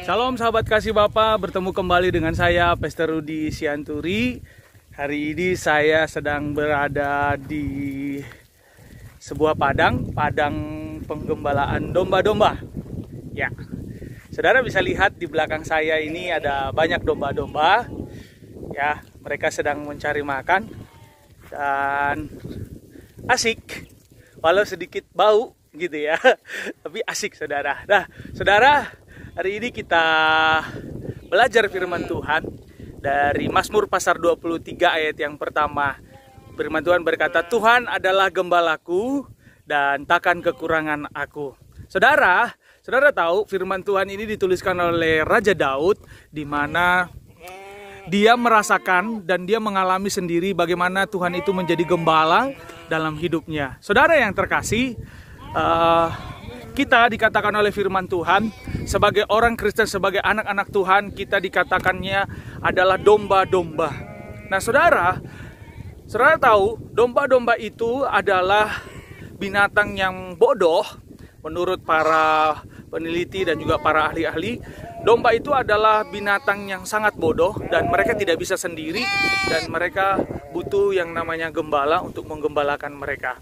Shalom sahabat kasih Bapa, bertemu kembali dengan saya Pastor Rudi Sianturi. Hari ini saya sedang berada di sebuah padang penggembalaan domba-domba. Ya, saudara bisa lihat di belakang saya ini ada banyak domba-domba. Ya, mereka sedang mencari makan dan asik, walau sedikit bau gitu ya, tapi asik saudara. Nah, saudara, hari ini kita belajar firman Tuhan dari Mazmur pasal 23 ayat yang pertama. Firman Tuhan berkata, Tuhan adalah gembalaku dan takkan kekurangan aku. Saudara tahu firman Tuhan ini dituliskan oleh Raja Daud, di mana dia merasakan dan dia mengalami sendiri bagaimana Tuhan itu menjadi gembala dalam hidupnya. Saudara yang terkasih, kita dikatakan oleh firman Tuhan sebagai orang Kristen, sebagai anak-anak Tuhan, kita dikatakannya adalah domba-domba. Nah, saudara tahu domba-domba itu adalah binatang yang bodoh menurut para peneliti dan juga para ahli-ahli. Domba itu adalah binatang yang sangat bodoh dan mereka tidak bisa sendiri dan mereka butuh yang namanya gembala untuk menggembalakan mereka.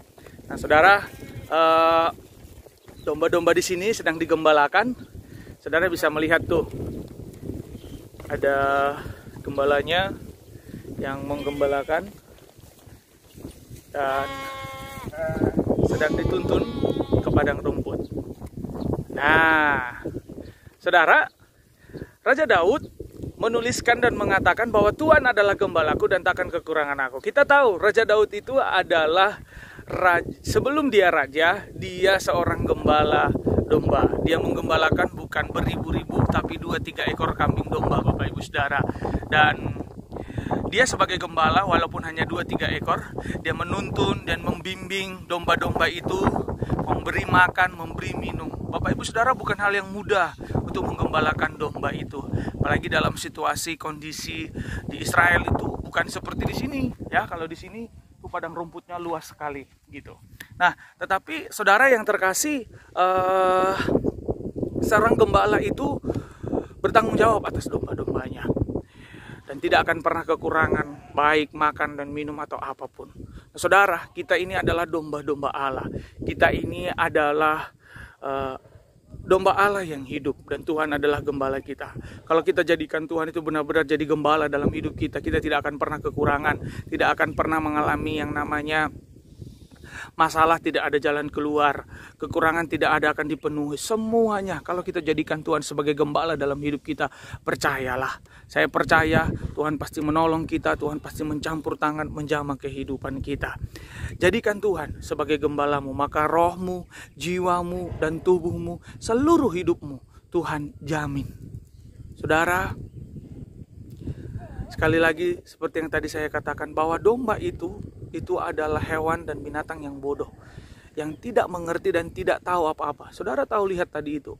Nah, saudara, domba-domba di sini sedang digembalakan. Saudara bisa melihat tuh, ada gembalanya yang menggembalakan dan sedang dituntun ke padang rumput. Nah, saudara, Raja Daud menuliskan dan mengatakan bahwa Tuhan adalah gembalaku dan takkan kekurangan aku. Kita tahu Raja Daud itu adalah sebelum dia raja, dia seorang gembala domba. Dia menggembalakan bukan beribu-ribu, tapi 2-3 ekor kambing domba, Bapak Ibu Saudara. Dan dia sebagai gembala, walaupun hanya 2-3 ekor, dia menuntun dan membimbing domba-domba itu, memberi makan, memberi minum. Bapak Ibu Saudara, bukan hal yang mudah untuk menggembalakan domba itu. Apalagi dalam situasi kondisi di Israel itu bukan seperti di sini, ya. Kalau di sini padang rumputnya luas sekali gitu. Nah, tetapi saudara yang terkasih, seorang gembala itu bertanggung jawab atas domba-dombanya dan tidak akan pernah kekurangan baik makan dan minum atau apapun. Nah, saudara, kita ini adalah domba-domba Allah. Kita ini adalah domba Allah yang hidup dan Tuhan adalah gembala kita. Kalau kita jadikan Tuhan itu benar-benar jadi gembala dalam hidup kita, kita tidak akan pernah kekurangan, tidak akan pernah mengalami yang namanya masalah, tidak ada jalan keluar, kekurangan tidak ada akan dipenuhi. Semuanya kalau kita jadikan Tuhan sebagai gembala dalam hidup kita, percayalah, saya percaya Tuhan pasti menolong kita, Tuhan pasti mencampur tangan, menjamah kehidupan kita. Jadikan Tuhan sebagai gembalamu, maka rohmu, jiwamu, dan tubuhmu, seluruh hidupmu Tuhan jamin. Saudara, sekali lagi seperti yang tadi saya katakan, bahwa domba itu adalah hewan dan binatang yang bodoh, yang tidak mengerti dan tidak tahu apa-apa. Saudara tahu, lihat tadi itu,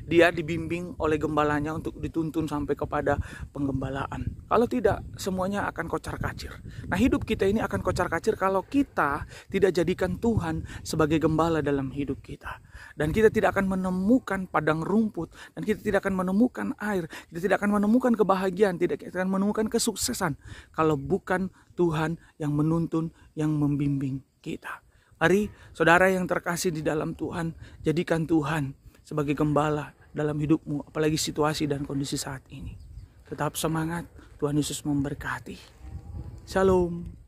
dia dibimbing oleh gembalanya untuk dituntun sampai kepada penggembalaan. Kalau tidak, semuanya akan kocar-kacir. Nah, hidup kita ini akan kocar-kacir kalau kita tidak jadikan Tuhan sebagai gembala dalam hidup kita. Dan kita tidak akan menemukan padang rumput, dan kita tidak akan menemukan air, kita tidak akan menemukan kebahagiaan, tidak akan menemukan kesuksesan kalau bukan Tuhan yang menuntun, yang membimbing kita. Mari saudara yang terkasih di dalam Tuhan, jadikan Tuhan sebagai gembala dalam hidupmu, apalagi situasi dan kondisi saat ini. Tetap semangat, Tuhan Yesus memberkati. Shalom.